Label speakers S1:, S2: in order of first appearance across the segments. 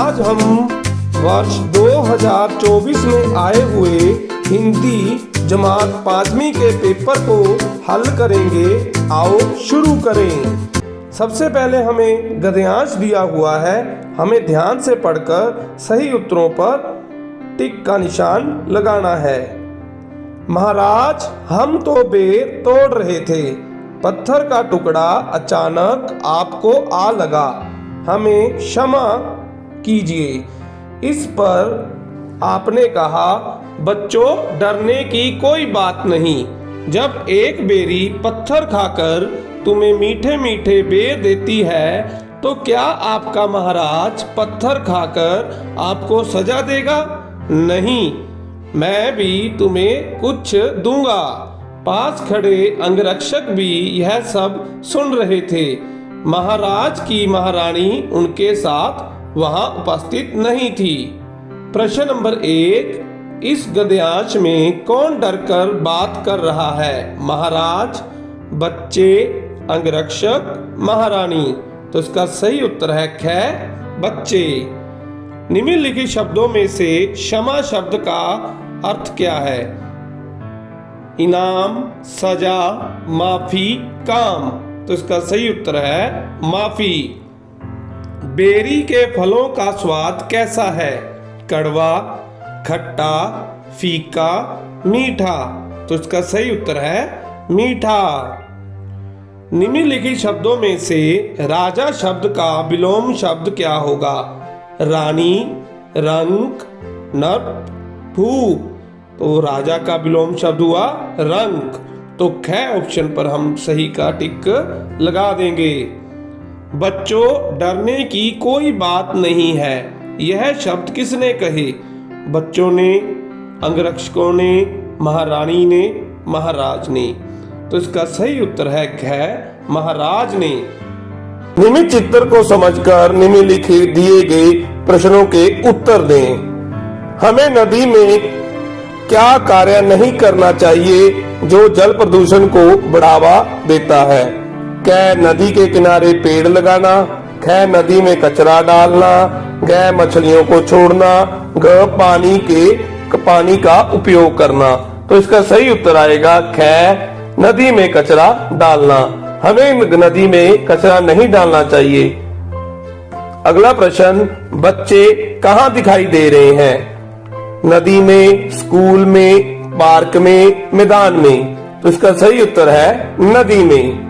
S1: आज हम वर्ष 2024 में आए हुए हिंदी जमात 5वीं के पेपर को हल करेंगे। आओ शुरू करें। सबसे पहले हमें गद्यांश दिया हुआ है, हमें ध्यान से पढ़कर सही उत्तरों पर टिक का निशान लगाना है। महाराज, हम तो बेर तोड़ रहे थे, पत्थर का टुकड़ा अचानक आपको आ लगा, हमें क्षमा कीजिए। इस पर आपने कहा, बच्चों डरने की कोई बात नहीं, जब एक बेरी पत्थर खाकर तुम्हें मीठे मीठे बेर देती है तो क्या आपका महाराज पत्थर खाकर आपको सजा देगा? नहीं, मैं भी तुम्हें कुछ दूंगा। पास खड़े अंगरक्षक भी यह सब सुन रहे थे। महाराज की महारानी उनके साथ वहां उपस्थित नहीं थी। प्रश्न नंबर 1, इस गद्यांश में कौन डरकर बात कर रहा है? महाराज, बच्चे, अंगरक्षक, महारानी। तो इसका सही उत्तर है ख, बच्चे। निम्नलिखित शब्दों में से क्षमा शब्द का अर्थ क्या है? इनाम, सजा, माफी, काम। तो इसका सही उत्तर है माफी। बेरी के फलों का स्वाद कैसा है? कड़वा, खट्टा, फीका, मीठा। तो इसका सही उत्तर है मीठा। निम्नलिखित शब्दों में से राजा शब्द का विलोम शब्द क्या होगा? रानी, रंक, नट, भूप। तो राजा का विलोम शब्द हुआ रंक। तो ख ऑप्शन पर हम सही का टिक लगा देंगे। बच्चों डरने की कोई बात नहीं है, यह शब्द किसने कहे? बच्चों ने, अंगरक्षकों ने, महारानी ने, महाराज ने। तो इसका सही उत्तर है घ, महाराज ने। निम्न चित्र को समझकर निम्नलिखित दिए गए प्रश्नों के उत्तर दें। हमें नदी में क्या कार्य नहीं करना चाहिए जो जल प्रदूषण को बढ़ावा देता है? क, नदी के किनारे पेड़ लगाना, ख, नदी में कचरा डालना, ग, मछलियों को छोड़ना, ग, पानी का उपयोग करना। तो इसका सही उत्तर आएगा ख, नदी में कचरा डालना। हमें नदी में कचरा नहीं डालना चाहिए। अगला प्रश्न, बच्चे कहाँ दिखाई दे रहे हैं? नदी में, स्कूल में, पार्क में, मैदान में। तो इसका सही उत्तर है नदी में।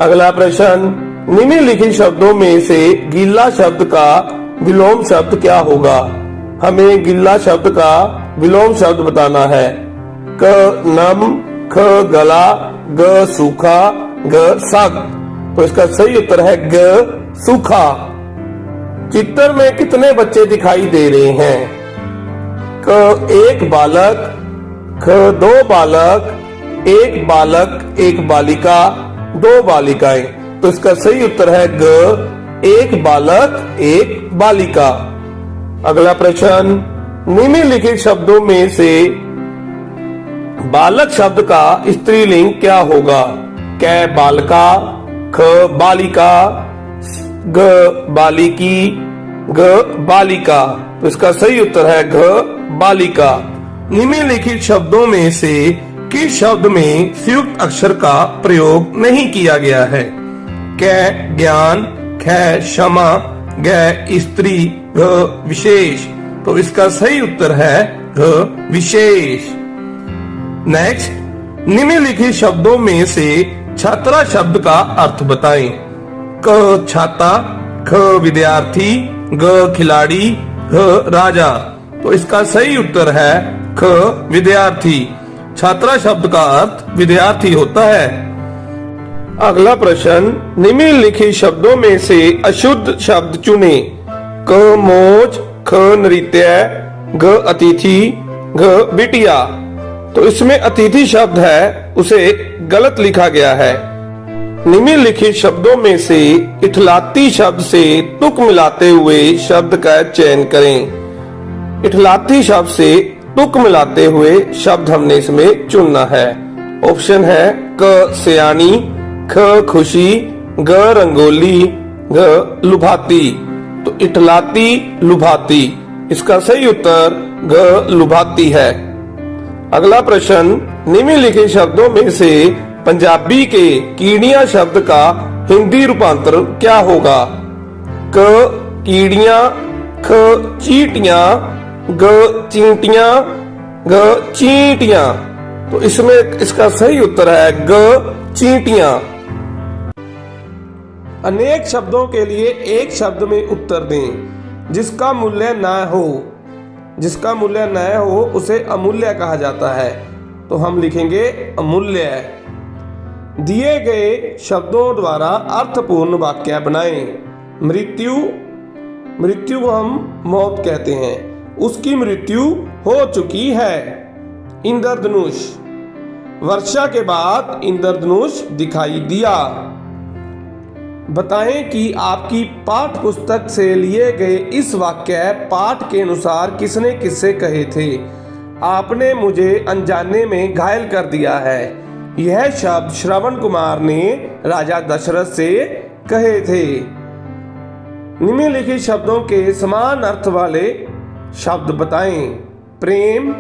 S1: अगला प्रश्न, निम्नलिखित शब्दों में से गीला शब्द का विलोम शब्द क्या होगा? हमें गीला शब्द का विलोम शब्द बताना है। क, नम, ख, गला, ग, सूखा, ग, सख्त। तो इसका सही उत्तर है ग, सूखा। चित्र में कितने बच्चे दिखाई दे रहे हैं? क, एक बालक, ख, दो बालक, एक बालक, एक बालिका, दो बालिकाएं। तो इसका सही उत्तर है ग, एक बालक, एक बालिका। अगला प्रश्न, निम्नलिखित शब्दों में से बालक शब्द का स्त्रीलिंग क्या होगा? क, बालका, ख, बालिका, ग, बालिकी, ग, बालिका। तो इसका सही उत्तर है घ, बालिका। निम्नलिखित शब्दों में से किस शब्द में संयुक्त अक्षर का प्रयोग नहीं किया गया है? क, ज्ञान, ख, क्षमा, ग, स्त्री, घ, विशेष। तो इसका सही उत्तर है घ, विशेष। नेक्स्ट, निम्नलिखित शब्दों में से छात्रा शब्द का अर्थ बताएं। क, छाता, ख, विद्यार्थी, ग, खिलाड़ी, घ, राजा। तो इसका सही उत्तर है ख, विद्यार्थी। छात्रा शब्द का अर्थ विद्यार्थी होता है। अगला प्रश्न, निम्नलिखित शब्दों में से अशुद्ध शब्द चुने। क, मौज, ख, नृत्य, ग, अतिथि, घ, बिटिया। तो इसमें अतिथि शब्द है, उसे गलत लिखा गया है। निम्नलिखित शब्दों में से इठलाती शब्द से तुक मिलाते हुए शब्द का चयन करें। इठलाती शब्द से तुक मिलाते हुए शब्द हमने इसमें चुनना है। ऑप्शन है क, सियानी, ख, खुशी, ग, रंगोली, घ, लुभाती। तो इठलाती लुभाती, इसका सही उत्तर ग लुभाती है। अगला प्रश्न, निम्नलिखित शब्दों में से पंजाबी के कीड़िया शब्द का हिंदी रूपांतर क्या होगा? क कीड़ियां, ख चींटियां, ग चींटियां, ग चींटियां। तो इसमें इसका सही उत्तर है ग चींटियां। अनेक शब्दों के लिए एक शब्द में उत्तर दें जिसका मूल्य न हो। जिसका मूल्य न हो उसे अमूल्य कहा जाता है। तो हम लिखेंगे अमूल्य। दिए गए शब्दों द्वारा अर्थपूर्ण वाक्य बनाएं। मृत्यु, मृत्यु को हम मौत कहते हैं, उसकी मृत्यु हो चुकी है। इंद्रधनुष, वर्षा के बाद इंद्रधनुष दिखाई दिया। बताएं कि आपकी पाठ पुस्तक से लिए गए इस वाक्य पाठ के अनुसार किसने किससे कहे थे? आपने मुझे अनजाने में घायल कर दिया है। यह शब्द श्रवण कुमार ने राजा दशरथ से कहे थे। निम्नलिखित शब्दों के समान अर्थ वाले शब्द बताएं। प्रेम,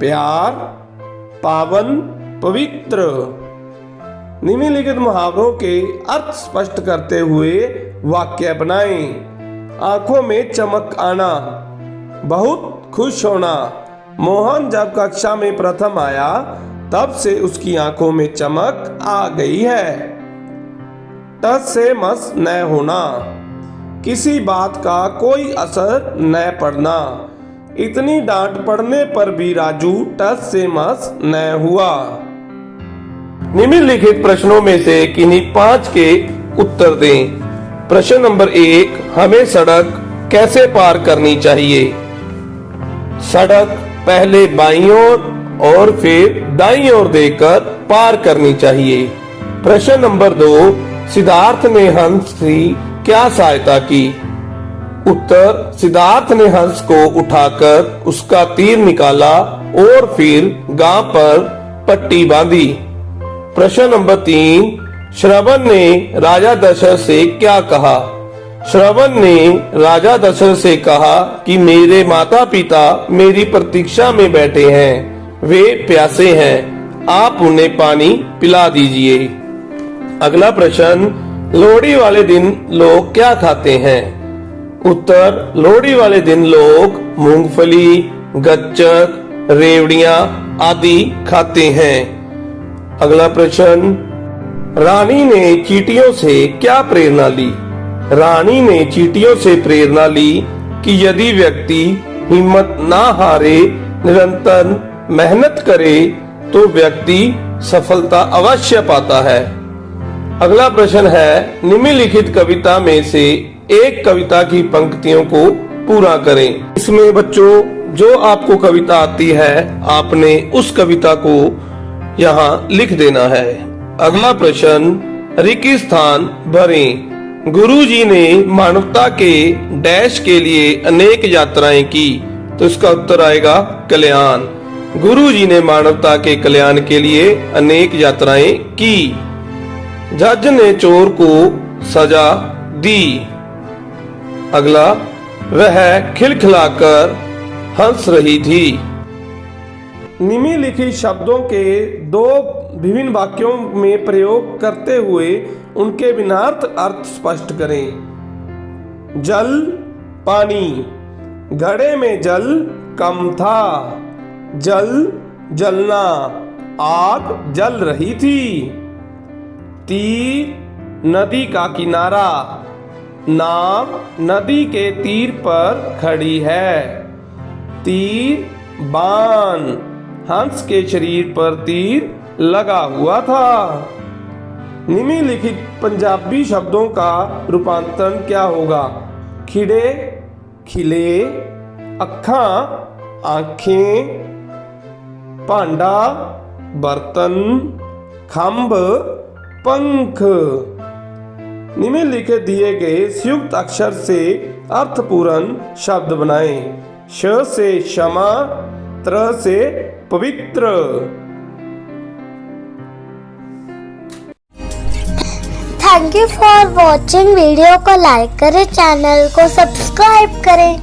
S1: प्यार, पावन, पवित्र। निम्नलिखित मुहावरों के अर्थ स्पष्ट करते हुए वाक्य बनाएं। आंखों में चमक आना, बहुत खुश होना। मोहन जब कक्षा में प्रथम आया तब से उसकी आंखों में चमक आ गई है। टस से मस न होना, किसी बात का कोई असर न पड़ना। इतनी डांट पड़ने पर भी राजू टस से मस न हुआ। निम्नलिखित प्रश्नों में से किन्हीं 5 के उत्तर दें। प्रश्न नंबर 1, हमें सड़क कैसे पार करनी चाहिए? सड़क पहले बाईं ओर और फिर दाईं ओर देकर पार करनी चाहिए। प्रश्न नंबर 2, सिद्धार्थ ने हंस की क्या सहायता की? उत्तर, सिद्धार्थ ने हंस को उठाकर उसका तीर निकाला और फिर गां पर पट्टी बांधी। प्रश्न नंबर 3, श्रवण ने राजा दशरथ से क्या कहा? श्रवण ने राजा दशरथ से कहा कि मेरे माता पिता मेरी प्रतीक्षा में बैठे हैं, वे प्यासे हैं, आप उन्हें पानी पिला दीजिए। अगला प्रश्न, लोहड़ी वाले दिन लोग क्या खाते हैं? उत्तर, लोहड़ी वाले दिन लोग मूंगफली, गच्चक, रेवड़ियां आदि खाते हैं। अगला प्रश्न, रानी ने चींटियों से क्या प्रेरणा ली? रानी ने चींटियों से प्रेरणा ली कि यदि व्यक्ति हिम्मत ना हारे, निरंतर मेहनत करे तो व्यक्ति सफलता अवश्य पाता है। अगला प्रश्न है, निम्नलिखित कविता में से एक कविता की पंक्तियों को पूरा करें। इसमें बच्चों जो आपको कविता आती है आपने उस कविता को यहाँ लिख देना है। अगला प्रश्न, रिक्त स्थान भरें। गुरुजी ने मानवता के डैश के लिए अनेक यात्राएं की। तो इसका उत्तर आएगा कल्याण। गुरुजी ने मानवता के कल्याण के लिए अनेक यात्राएं की। जज ने चोर को सजा दी। अगला, वह खिलखिलाकर हंस रही थी। निम्नलिखित शब्दों के 2 विभिन्न वाक्यों में प्रयोग करते हुए उनके भिन्नार्थ अर्थ स्पष्ट करें। जल, पानी। घड़े में जल कम था। जल, जलना। आग जल रही थी। तीर, नदी का किनारा। नाव नदी के तीर पर खड़ी है। तीर, बाण। हंस के शरीर पर तीर लगा हुआ था। निम्नलिखित पंजाबी शब्दों का रूपांतरण क्या होगा? खिड़े, खिले। अखां, आंखें। भांडा, बर्तन। खंभ, पंख। निम्नलिखित दिए गए संयुक्त अक्षर से अर्थपूर्ण शब्द बनाएं। श से क्षमा, त्र से पवित्र।
S2: Thank you for watching. Video को लाइक करें, चैनल को सब्सक्राइब करें।